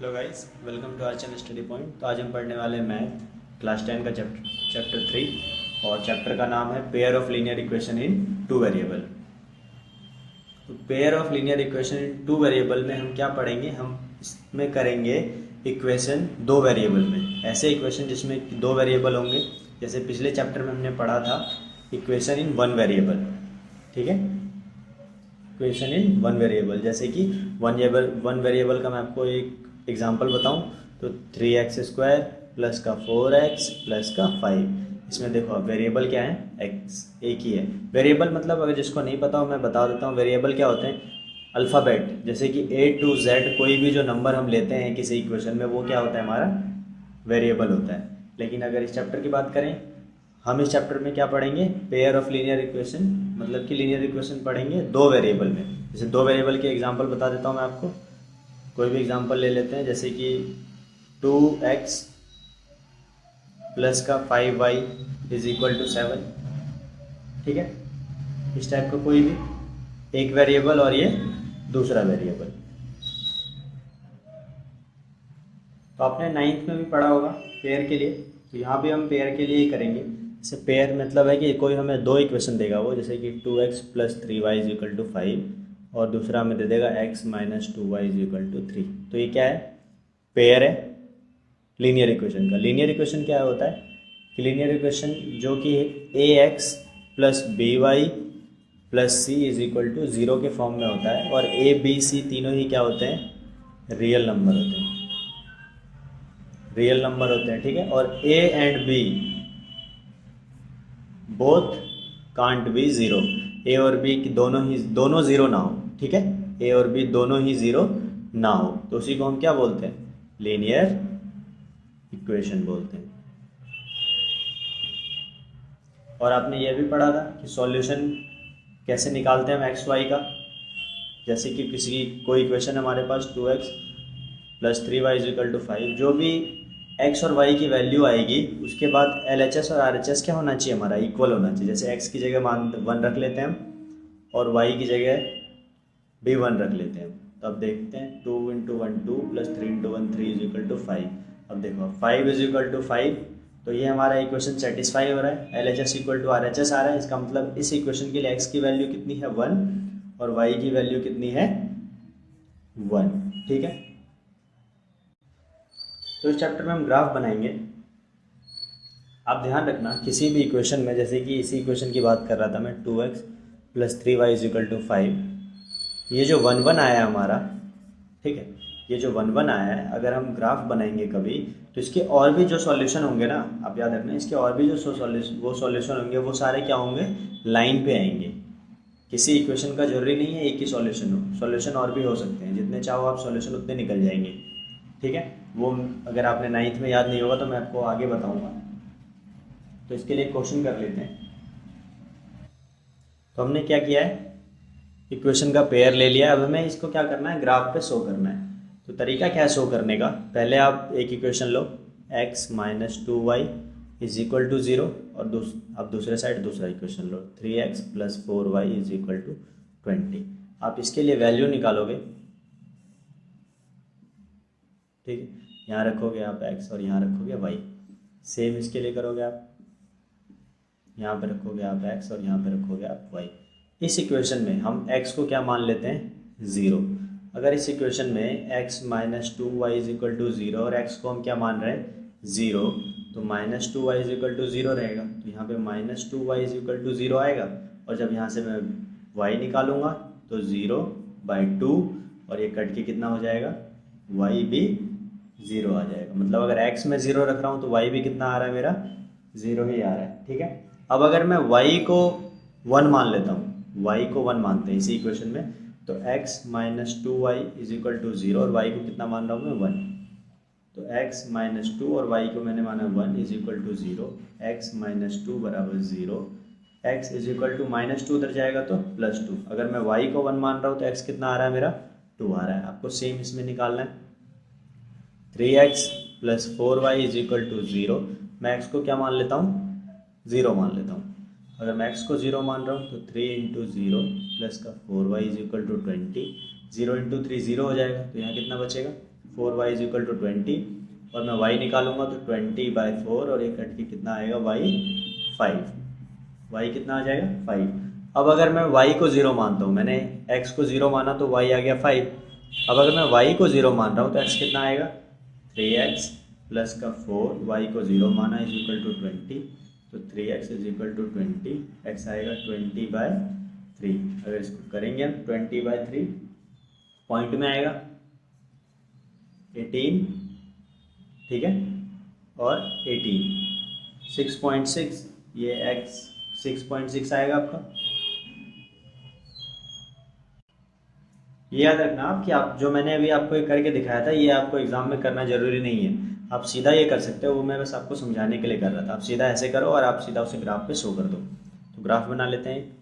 Hello guys, welcome to our channel study point. तो आज हम पढ़ने वाले हैं मैथ क्लास 10 का चैप्टर 3 और चैप्टर का नाम है pair of linear equation in two variable. तो pair of linear equation in two variable में हम क्या पढ़ेंगे? हम इसमें करेंगे इक्वेशन दो वेरिएबल में, ऐसे इक्वेशन जिसमें दो वेरिएबल होंगे। जैसे पिछले चैप्टर में हमने पढ़ा था इक्वेशन इन वन वेरिएबल, ठीक है। इक्वेशन इन वन वेरिएबल, जैसे कि वन वेरिएबल का मैं आपको एक एग्जाम्पल बताऊं तो 3x² प्लस का 4x प्लस का 5। इसमें देखो अब वेरिएबल क्या है? x, एक ही है। वेरिएबल मतलब अगर जिसको नहीं पता हो मैं बता देता हूँ। वेरिएबल क्या होते हैं? अल्फ़ाबेट, जैसे कि A to Z कोई भी जो नंबर हम लेते हैं किसी इक्वेशन में वो क्या होता है? हमारा वेरिएबल होता है। लेकिन अगर इस चैप्टर की बात करें, हम इस चैप्टर में क्या पढ़ेंगे? पेयर ऑफ लीनियर इक्वेशन, मतलब कि लीनियर इक्वेशन पढ़ेंगे दो वेरिएबल में। जैसे दो वेरिएबल के एग्जांपल बता देता हूँ मैं आपको। कोई भी एग्जांपल ले लेते हैं, जैसे कि 2x प्लस का 5y इज इक्वल टू 7, ठीक है। इस टाइप का कोई भी एक वेरिएबल और ये दूसरा वेरिएबल। तो आपने 9th में भी पढ़ा होगा पेयर के लिए, तो यहाँ भी हम पेयर के लिए ही करेंगे। जैसे पेयर मतलब है कि कोई हमें दो इक्वेशन देगा वो, जैसे कि 2x plus 3y is equal to 5 और दूसरा हमें दे देगा x minus 2y is equal to 3। तो ये क्या है? पेयर है लीनियर इक्वेशन का। लीनियर इक्वेशन क्या होता है कि लीनियर इक्वेशन जो कि ax plus by plus C is equal to 0 के फॉर्म में होता है, और a b c तीनों ही क्या होते हैं? रियल नंबर होते हैं, रियल नंबर होते हैं, ठीक है। और a and b both can't be zero. A और बी दोनों ज़ीरो ना हो, ठीक है। ए और बी दोनों ही ज़ीरो ना हो तो उसी को हम क्या बोलते हैं? लीनियर इक्वेशन बोलते हैं। और आपने ये भी पढ़ा था कि सॉल्यूशन कैसे निकालते हैं हम एक्स वाई का। जैसे कि कोई इक्वेशन है हमारे पास 2x plus 3y is equal to 5, जो भी x और y की वैल्यू आएगी उसके बाद LHS और RHS क्या होना चाहिए? हमारा इक्वल होना चाहिए। जैसे x की जगह मान 1 रख लेते हैं हम और y की जगह भी 1 रख लेते हैं। तो अब देखते हैं 2 into 1 2 plus 3 into 1 3 is equal to 5। अब देखो 5 इज इक्वल टू 5, तो ये हमारा इक्वेशन सेटिस्फाई हो रहा है। LHS इक्वल टू RHS आ रहा है। इसका मतलब इस इक्वेशन के लिए x की वैल्यू कितनी है? 1 और y की वैल्यू कितनी है? 1, ठीक है। तो इस चैप्टर में हम ग्राफ बनाएंगे। आप ध्यान रखना किसी भी इक्वेशन में, जैसे कि इसी इक्वेशन की बात कर रहा था मैं 2x plus 3y is equal to 5, ये जो 1 1 आया है हमारा, ठीक है, ये जो 1 1 आया है, अगर हम ग्राफ बनाएंगे कभी तो इसके और भी जो सॉल्यूशन होंगे ना, आप याद रखना इसके और भी जो सॉल्यूशन होंगे वो सारे क्या होंगे? लाइन पे आएंगे। किसी इक्वेशन का जरूरी नहीं है एक ही सॉल्यूशन हो, सॉल्यूशन और भी हो सकते हैं। जितने चाहो आप सॉल्यूशन उतने निकल जाएंगे, ठीक है। वो अगर आपने 9th में याद नहीं होगा तो मैं आपको आगे बताऊंगा। तो इसके लिए क्वेश्चन कर लेते हैं। तो हमने क्या किया है? इक्वेशन का पेयर ले लिया। अब हमें इसको क्या करना है? ग्राफ पे शो करना है। तो तरीका क्या है शो करने का? पहले आप एक इक्वेशन लो, x minus 2y is equal to 0, और अब दूसरे साइड दूसरा इक्वेशन लो, 3x plus 4y is equal to 20। आप इसके लिए वैल्यू निकालोगे, ठीक है। यहाँ रखोगे आप x और यहाँ रखोगे y। सेम इसके लिए करोगे आप, यहाँ पे रखोगे आप x और यहाँ पे रखोगे आप y। इस इक्वेशन में हम x को क्या मान लेते हैं? 0। अगर इस इक्वेशन में x minus 2y is equal to 0 और x को हम क्या मान रहे हैं? 0, तो minus 2y is equal to 0 रहेगा। तो यहाँ पे minus 2y is equal to 0 आएगा, और जब यहाँ से मैं y निकालूंगा तो 0/2, और ये कट के कितना हो जाएगा? y भी 0 आ जाएगा। मतलब अगर x में 0 रख रहा हूँ तो y भी कितना आ रहा है? मेरा 0 ही आ रहा है, ठीक है। अब अगर मैं y को 1 मान लेता हूँ, y को 1 मानते हैं इसी इक्वेशन में, तो x minus 2y is equal to 0 और y को कितना मान रहा हूँ मैं? 1। तो x माइनस 2 और y को मैंने माना 1 is equal to 0, x minus 2 बराबर 0, x is equal to minus 2 उधर जाएगा तो प्लस 2। अगर मैं y को 1 मान रहा हूँ तो x कितना आ रहा है? मेरा 2 आ रहा है। आपको सेम इसमें निकालना है। 3x plus 4y is equal to 0, मैं x को क्या मान लेता हूँ? 0 मान लेता हूँ। अगर मैं x को 0 मान रहा हूँ तो 3 इंटू 0 प्लस का 4y is equal to 20। 0 into 3 0 हो जाएगा, तो यहाँ कितना बचेगा? 4y इज इक्वल टू 20 और मैं y निकालूंगा तो 20/4 और ये कट के कितना आएगा y 5। y कितना आ जाएगा 5। अब अगर मैं y को 0 मानता हूँ, मैंने x को 0 माना तो y आ गया 5। अब अगर मैं y को 0 मान रहा हूँ तो x कितना आएगा 3x प्लस का 4, y को 0 माना इज इक्वल टू 20 तो 3x is equal to 20, x आएगा 20/3। अगर इसको करेंगे हम 20/3 पॉइंट में आएगा 18, ठीक है, और 18 6.6, ये x 6.6 आएगा आपका। ये याद रखना आप कि आप जो मैंने अभी आपको ये करके दिखाया था ये आपको एग्जाम में करना जरूरी नहीं है, आप सीधा ये कर सकते हो, वो मैं बस आपको समझाने के लिए कर रहा था। आप सीधा ऐसे करो और आप सीधा उसे ग्राफ पे शो कर दो। तो ग्राफ बना लेते हैं।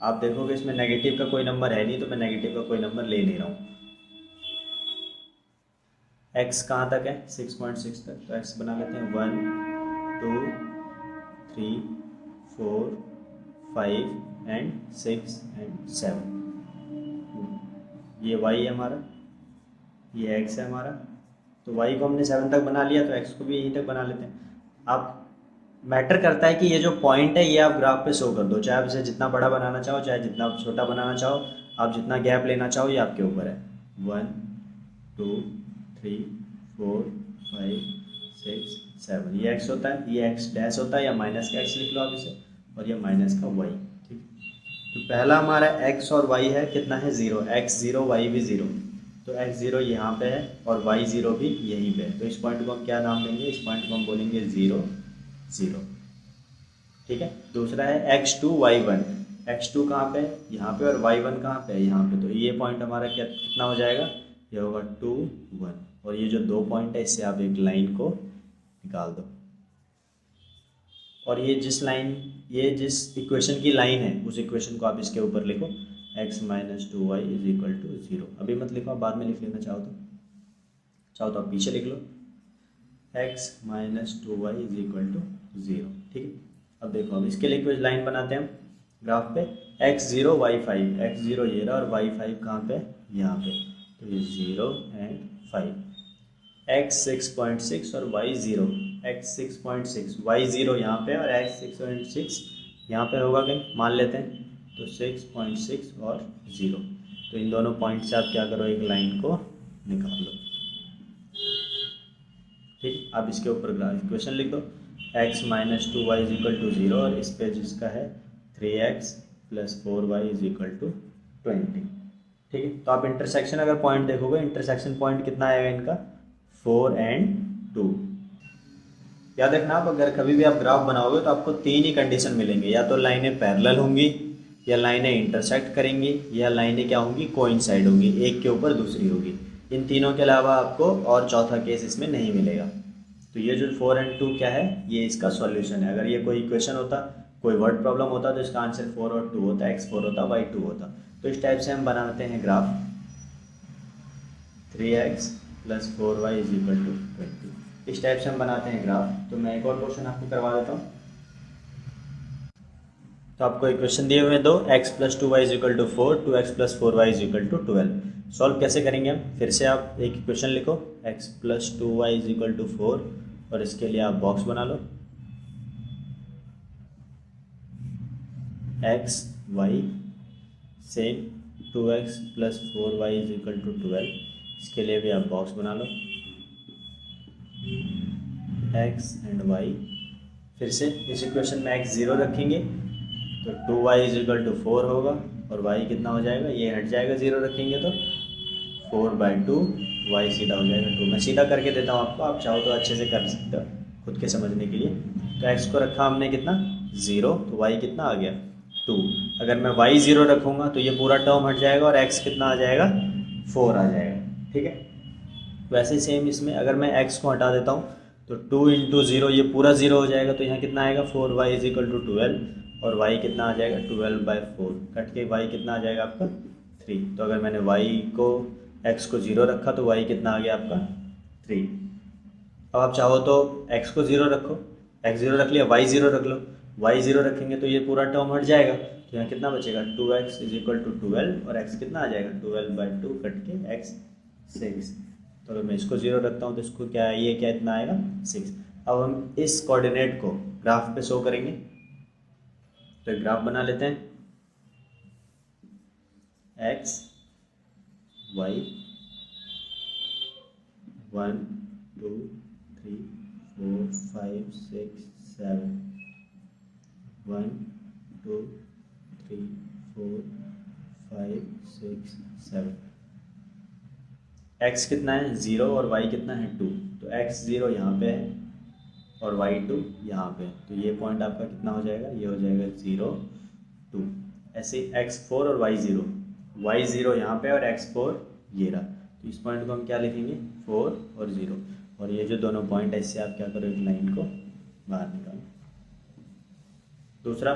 आप देखोगे इसमें नेगेटिव का कोई नंबर है नहीं तो मैं नेगेटिव का कोई नंबर ले नहीं रहा हूँ। x कहाँ तक है 6.6 तक, तो x बना लेते हैं 1 2 3 4 5 एंड 6 एंड 7। ये y है हमारा, ये x है हमारा, तो y को हमने 7 तक बना लिया तो x को भी यहीं तक बना लेते हैं। आप मैटर करता है कि ये जो पॉइंट है ये आप ग्राफ पे शो कर दो, चाहे आप इसे जितना बड़ा बनाना चाहो चाहे जितना छोटा बनाना चाहो, आप जितना गैप लेना चाहो ये आपके ऊपर है। 1 2 3 4 5 6 7 ये x होता है, ये x डैश होता है या माइनस का x लिख लो आप इसे, और ये माइनस का y। ठीक, तो पहला हमारा x और y है कितना है 0, x 0 y भी 0, तो x 0 यहाँ पे है और y 0 भी यहीं पे है। तो इस पॉइंट को हम क्या नाम देंगे, इस पॉइंट को हम बोलेंगे 0 0। ठीक है, दूसरा है x2 y1, x2 कहाँ पे है यहाँ पे और y1 कहाँ पे है यहाँ पे, तो ये पॉइंट हमारा क्या कितना हो जाएगा, ये होगा 2 1। और ये जो दो पॉइंट है इससे आप एक लाइन को निकाल दो, और ये जिस इक्वेशन की लाइन है उस इक्वेशन को आप इसके ऊपर लिखो, x minus 2y is equal to 0। अभी मत लिखो, आप बाद में लिख लेना चाहो तो आप पीछे लिख लो, x minus 2y is equal to 0। ठीक है, अब देखो अब इसके लिए कुछ लाइन बनाते हैं हम ग्राफ पे, x0 y5, x0 ये रहा और y5 कहाँ पे यहाँ पे, तो ये 0 एंड 5, x 6.6 और y 0, x 6.6 y 0 यहाँ पे और x 6.6 यहाँ पे होगा कहीं मान लेते हैं, तो 6.6 और 0, तो इन दोनों पॉइंट से आप क्या करो एक लाइन को निकाल लो। ठीक, आप इसके ऊपर इक्वेशन लिख दो, x minus 2y is equal to 0 और इस पे जिसका है 3x plus 4y is equal to 20। ठीक है, तो आप इंटरसेक्शन अगर पॉइंट देखोगे, इंटरसेक्शन पॉइंट कितना आएगा इनका 4 एंड 2। याद रखना आप अगर कभी भी आप ग्राफ बनाओगे तो आपको तीन ही कंडीशन मिलेंगे, या तो लाइनें पैरेलल होंगी, या लाइनें इंटरसेक्ट करेंगी, या लाइनें क्या होंगी कोइंसाइड होंगी, एक के ऊपर दूसरी होगी। इन तीनों के अलावा आपको और चौथा केस इसमें नहीं मिलेगा। तो ये जो 4 एंड 2 क्या है, ये इसका सॉल्यूशन है। अगर ये कोई इक्वेशन होता, कोई वर्ड प्रॉब्लम होता तो इसका आंसर 4 और 2 होता, x 4 होता y 2 होता। तो इस टाइप से हम बनाते हैं graph 3x plus 4y is equal to 20, इस टाइप से हम बनाते हैं ग्राफ। तो मैं एक और क्वेश्चन आपको करवा देता हूँ। तो आपको इक्वेशन दिए हुए दो, x plus 2y is equal to 4, 2x plus 4y is equal to 12। Solve कैसे करेंगे हम, फिर से आप एक इक्वेशन लिखो, x plus 2y is equal to 4 और इसके लिए आप बॉक्स बना लो, x y same 2x plus 4y is equal to 12, इसके लिए भी आप बॉक्स बना लो, x एंड y। फिर से इस इक्वेशन में x 0 रखेंगे तो 2y इज इक्वल टू 4 होगा और y कितना हो जाएगा, ये हट जाएगा 0 रखेंगे तो 4/2, y सीधा हो जाएगा 2। मैं सीधा करके देता हूँ आपको, आप चाहो तो अच्छे से कर सकते हो खुद के समझने के लिए। तो x को रखा हमने कितना 0, तो y कितना आ गया 2। अगर मैं y 0 रखूँगा तो ये पूरा टर्म हट जाएगा और x कितना आ जाएगा 4 आ जाएगा। ठीक है, वैसे सेम इसमें अगर मैं x को हटा देता हूँ तो 2 इंटू 0 ये पूरा 0 हो जाएगा, तो यहाँ कितना आएगा 4y इज इक्वल टू 12 और y कितना आ जाएगा 12/4, कट के y कितना आ जाएगा आपका 3। तो अगर मैंने x को 0 रखा तो y कितना आ गया आपका 3। अब आप चाहो तो x को 0 रखो, x 0 रख लिया, y 0 रख लो, y 0 रखेंगे तो ये पूरा टर्म हट जाएगा, तो यहाँ कितना बचेगा 2x इज इक्वल टू 12 और x कितना आ जाएगा 12/2 कट के x 6। तो मैं इसको 0 रखता हूँ तो इसको क्या है, ये क्या इतना आएगा 6। अब हम इस कोऑर्डिनेट को ग्राफ पे शो करेंगे, तो ग्राफ बना लेते हैं। x y 1 2 3 4 5 6 7 1 2 3 4 5 6 7। x कितना है 0 और y कितना है 2, तो x 0 यहाँ पे है और y 2 यहाँ पे है, तो ये पॉइंट आपका कितना हो जाएगा, ये हो जाएगा 0 2। ऐसे x 4 और y 0, y 0 यहाँ पे और x 4 ये रहा, तो इस पॉइंट को हम क्या लिखेंगे 4 और 0, और ये जो दोनों पॉइंट है इससे आप क्या करो, एक लाइन को बाहर निकालो। दूसरा,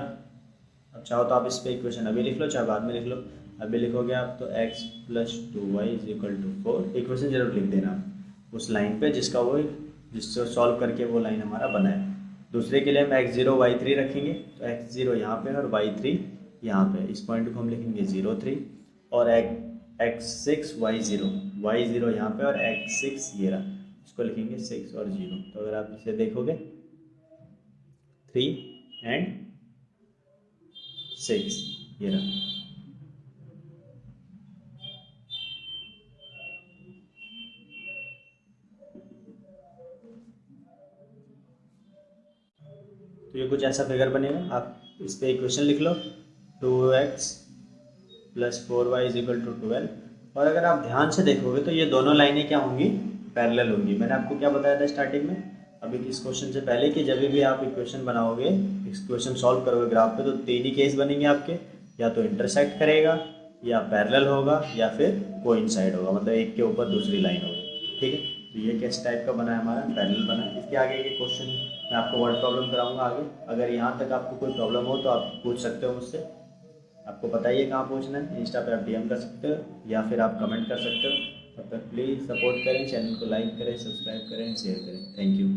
अब चाहो तो आप इस पे इक्वेशन अभी लिख लो, चाहे बाद में लिख लो। अभी लिखोगे आप तो x + 2y = 4, इक्वेशन जरूर लिख देना आप उस लाइन पे जिससे सॉल्व करके वो लाइन हमारा बना है। दूसरे के लिए हम x0 y3 रखेंगे, तो x0 यहाँ पे और y3 यहाँ पे, इस पॉइंट को हम लिखेंगे 0 3, और x6 y0 यहाँ पे और x6 ये रहा, इसको लिखेंगे 6 और 0। तो अगर आप इसे देखोगे 3 and 6 ये रहा। तो ये कुछ ऐसा फिगर बनेगा। आप इस पे इक्वेशन लिख लो 2x + 4y = 12। और अगर आप ध्यान से देखोगे तो ये दोनों लाइनें क्या होंगी, पैरेलल होंगी। मैंने आपको क्या बताया था स्टार्टिंग में अभी इस क्वेश्चन से पहले कि जब भी आप इक्वेशन बनाओगे, इक्वेशन सॉल्व करोगे ग्राफ पे, तो 3 ही केस बनेंगे आपके, या तो इंटरसेक्ट करेगा, या पैरेलल होगा, या फिर कोइंसाइड होगा, मतलब एक के ऊपर दूसरी लाइन होगी। ठीक है, तो ये किस टाइप का बना है हमारा, पैरेलल बना है। इसके आगे के क्वेश्चन मैं आपको वर्ड प्रॉब्लम कराऊंगा आगे। अगर यहाँ तक आपको कोई प्रॉब्लम हो तो आप पूछ सकते हो मुझसे, आपको बताइए कहाँ पूछना है। इंस्टा पे आप DM कर सकते हो या फिर आप कमेंट कर सकते हो। तब तक प्लीज़ सपोर्ट करें, चैनल को लाइक करें, सब्सक्राइब करें, शेयर करें। Thank you.